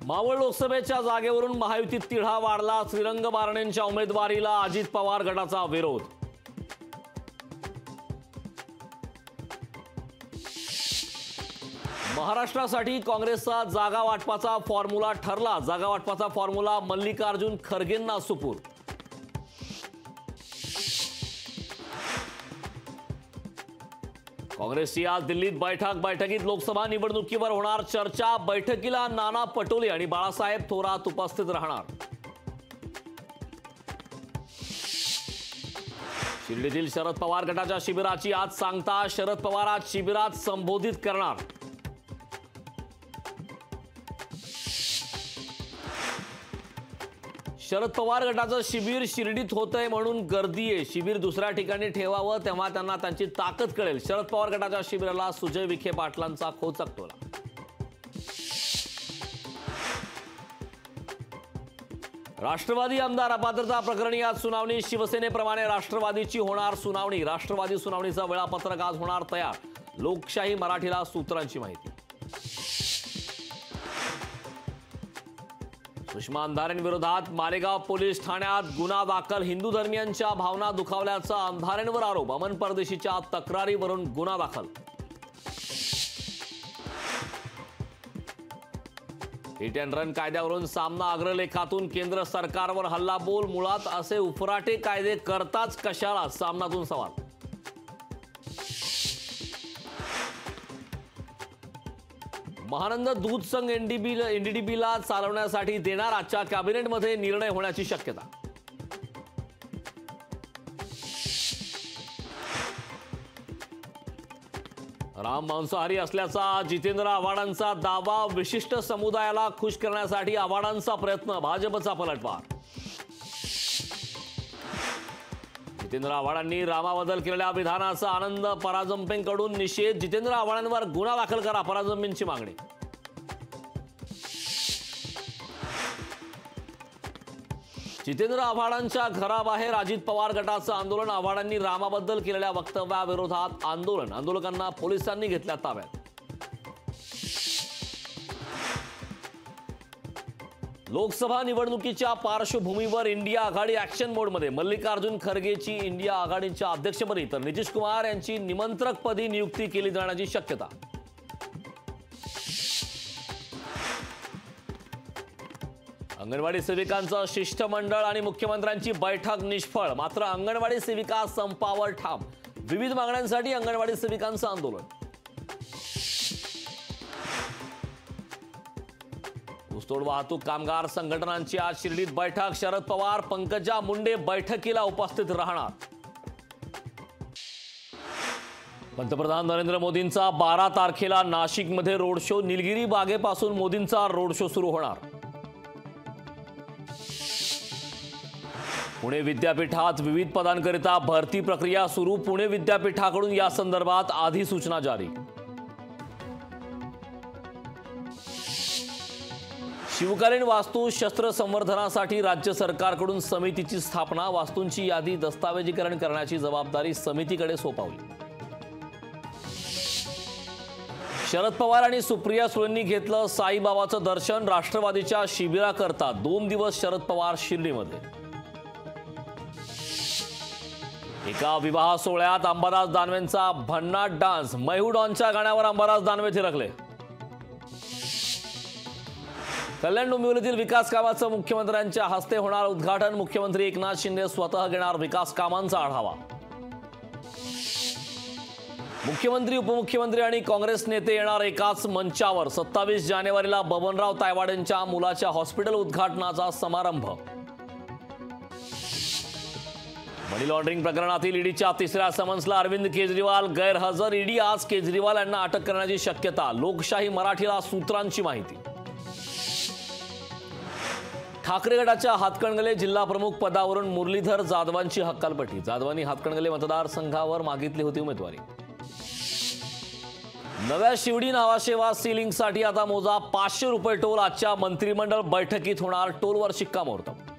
मावळ लोकसभेच्या जागेवरून महायुतीत तिढा वाढला। श्रीरंग बारणेंच्या उमेदवारीला अजित पवार गटाचा विरोध। महाराष्ट्रासाठी काँग्रेसचा जागा वाटपाचा फॉर्म्युला ठरला। जागा वाटपाचा फॉर्म्युला मल्लिकार्जुन खरगेंना सुपूर्द। काँग्रेसची आज दिल्लीत बैठकीत लोकसभा निवडणुकीवर होणार चर्चा। बैठकीला नाना पटोले आणि बाळासाहेब थोरात उपस्थित राहणार। शिर्डीतील शरद पवार गटाच्या शिबिराची आज सांगता। शरद पवार आज शिबिरात संबोधित करणार। शरद पवार गटाचं शिबिर शिर्डीत होतंय म्हणून गर्दी आहे। शिबिर दुसऱ्या ठिकाणी ठेवावं तेव्हा त्यांना त्यांची ताकद कळेल। शरद पवार गटाच्या शिबिराला सुजय विखे पाटलांचा खोचक टोला। राष्ट्रवादी आमदार अपात्रता प्रकरणी आज सुनावणी। शिवसेनेप्रमाणे राष्ट्रवादीची होणार सुनावणी। राष्ट्रवादी सुनावणीचं वेळापत्रक आज होणार तयार। लोकशाही मराठीला सूत्रांची माहिती। सुषमा अंधारेंविरोधात मारेगाव पोलीस ठाण्यात गुन्हा दाखल। हिंदू धर्मियांच्या भावना दुखावल्याचा अंधारेंवर आरोप। अमन परदेशीच्या तक्रारीवरून गुन्हा दाखल। हिट अँड रन कायद्यावरून सामना अग्रलेखातून केंद्र सरकारवर हल्लाबोल। मुळात असे उफराटे कायदे करताच कशाला, सामनातून सवाल। महानंद दूध संघ एनडीडीबीला चालवण्यासाठी देणार। आजच्या कॅबिनेटमध्ये निर्णय होण्याची शक्यता। राम मांसाहारी असल्याचा जितेंद्र आव्हाडांचा दावा। विशिष्ट समुदायाला खुश करण्यासाठी आव्हाडांचा प्रयत्न। भाजपचा पलटवार। जितेंद्र आव्हाडांनी रामाबद्दल केलेल्या विधानाचा आनंद। पराजंपेंकडून निषेध। जितेंद्र आव्हाडांवर गुन्हा दाखल करा, पराजंपेंची मागणी। जितेंद्र आव्हाडांच्या घराबाहेर अजित पवार गटाचं आंदोलन। आव्हाडांनी रामाबद्दल केलेल्या वक्तव्याविरोधात आंदोलन। आंदोलकांना पोलिसांनी घेतल्या ताब्यात। लोकसभा निवडणुकीच्या पार्श्वभूमीवर इंडिया आघाडी ऍक्शन मोडमध्ये। मल्लिकार्जुन खरगेची इंडिया आघाडीच्या अध्यक्षपदी तर नितीश कुमार यांची निमंत्रकपदी नियुक्ती केली जाण्याची शक्यता। अंगणवाडी सेविकांचं शिष्टमंडळ आणि मुख्यमंत्र्यांची बैठक निष्फळ। मात्र अंगणवाडी सेविका संपावर ठाम। विविध मागण्यांसाठी अंगणवाडी सेविकांचं आंदोलन। ऊसतोड वाहतूक कामगार संघटनांची आज शिर्डीत बैठक। शरद पवार पंकजा मुंडे बैठकीला उपस्थित राहणार। पंतप्रधान नरेंद्र मोदींचा 12 तारखेला नाशिकमध्ये रोड शो। निलगिरी बागेपासून मोदींचा रोड शो सुरू होणार। पुणे विद्यापीठात विविध पदांकरिता भरती प्रक्रिया सुरू। पुणे विद्यापीठाकडून या संदर्भात अधिसूचना जारी। शिवकालीन वास्तू शस्त्र संवर्धनासाठी राज्य सरकारकडून समितीची स्थापना। वास्तूंची यादी दस्तावेजीकरण करण्याची जबाबदारी समितीकडे सोपवली। शरद पवार आणि सुप्रिया सुळेंनी घेतलं साईबाबाचं दर्शन। राष्ट्रवादीच्या शिबिराकरता 2 दिवस शरद पवार शिर्डीमध्ये। एका विवाह सोहळ्यात अंबादास दानवेंचा भन्नाट डान्स। मैहू डॉनच्या गाण्यावर अंबादास दानवे थिरकले। कल्याण डोंबिवलीतील विकास कामाचं मुख्यमंत्र्यांच्या हस्ते होणार उद्घाटन। मुख्यमंत्री एकनाथ शिंदे स्वतः घेणार विकास कामांचा आढावा। मुख्यमंत्री उपमुख्यमंत्री आणि काँग्रेस नेते येणार एकाच मंचावर। 27 जानेवारीला बबनराव तायवाडेंच्या मुलाच्या हॉस्पिटल उद्घाटनाचा समारंभ। मनी लॉन्ड्रिंग प्रकरणातील ईडीच्या 3ऱ्या समन्सला अरविंद केजरीवाल गैरहजर। ईडी आज केजरीवाल यांना अटक करण्याची शक्यता। लोकशाही मराठीला सूत्रांची माहिती। ठाकरे गटाच्या हातकणंगले जिल्हा प्रमुख पदावरून मुरलीधर जाधवांची हक्कालपट्टी। जाधवांनी हातकणंगले मतदारसंघावर मागितली होती उमेदवारी। नव्या शिवडी नावाशेवा सीलिंगसाठी आता मोजा 500 रुपये टोल। आजच्या मंत्रिमंडळ बैठकीत होणार टोलवर शिक्कामोर्तब।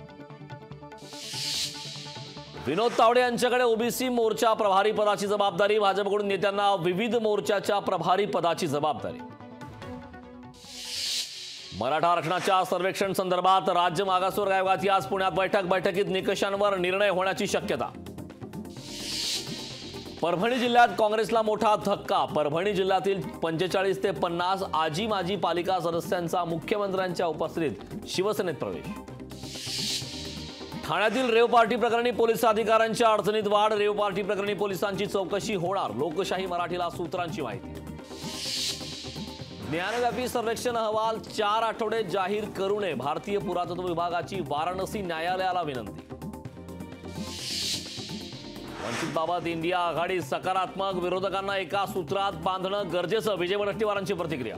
विनोद तावडे यांच्याकडे ओबीसी मोर्चा प्रभारी पदाची जबाबदारी। भाजपकडून नेत्यांना विविध मोर्चाच्या प्रभारी पदाची जबाबदारी। मराठा आरक्षणाच्या सर्वेक्षण संदर्भात राज्य मागासवर्ग आयोगाची आज पुण्यात बैठकीत निकषांवर निर्णय होण्याची शक्यता। परभणी जिल्ह्यात काँग्रेसला मोठा धक्का। परभणी जिल्ह्यातील 45 ते 50 आजी माजी पालिका सदस्यांचा मुख्यमंत्र्यांच्या उपस्थितीत शिवसेनेत प्रवेश। ठाण्यातील रेव पार्टी प्रकरणी पोलीस अधिकाऱ्यांच्या अडचणीत वाढ। रेव पार्टी प्रकरणी पोलिसांची चौकशी होणार। लोकशाही मराठीला सूत्रांची माहिती। ज्ञानव्यापी सर्वेक्षण अहवाल 4 आठवडे जाहीर करू नये, भारतीय पुरातत्व विभागाची वाराणसी न्यायालयाला विनंती। वंचितबाबत इंडिया आघाडी सकारात्मक, विरोधकांना एका सूत्रात बांधणं गरजेचं, विजय वडेट्टीवारांची प्रतिक्रिया।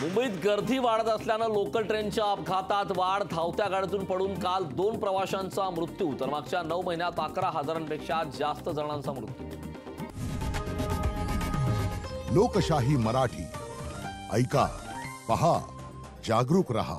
मुंबईत गर्दी वाढत असल्यानं लोकल ट्रेनच्या अपघातात वाढ। धावत्या गाडीतून पडून काल 2 प्रवाशांचा मृत्यू, तर मागच्या 9 महिन्यात 11,000पेक्षा जास्त जणांचा मृत्यू। लोकशाही मराठी ऐका, पहा, जागरूक रहा।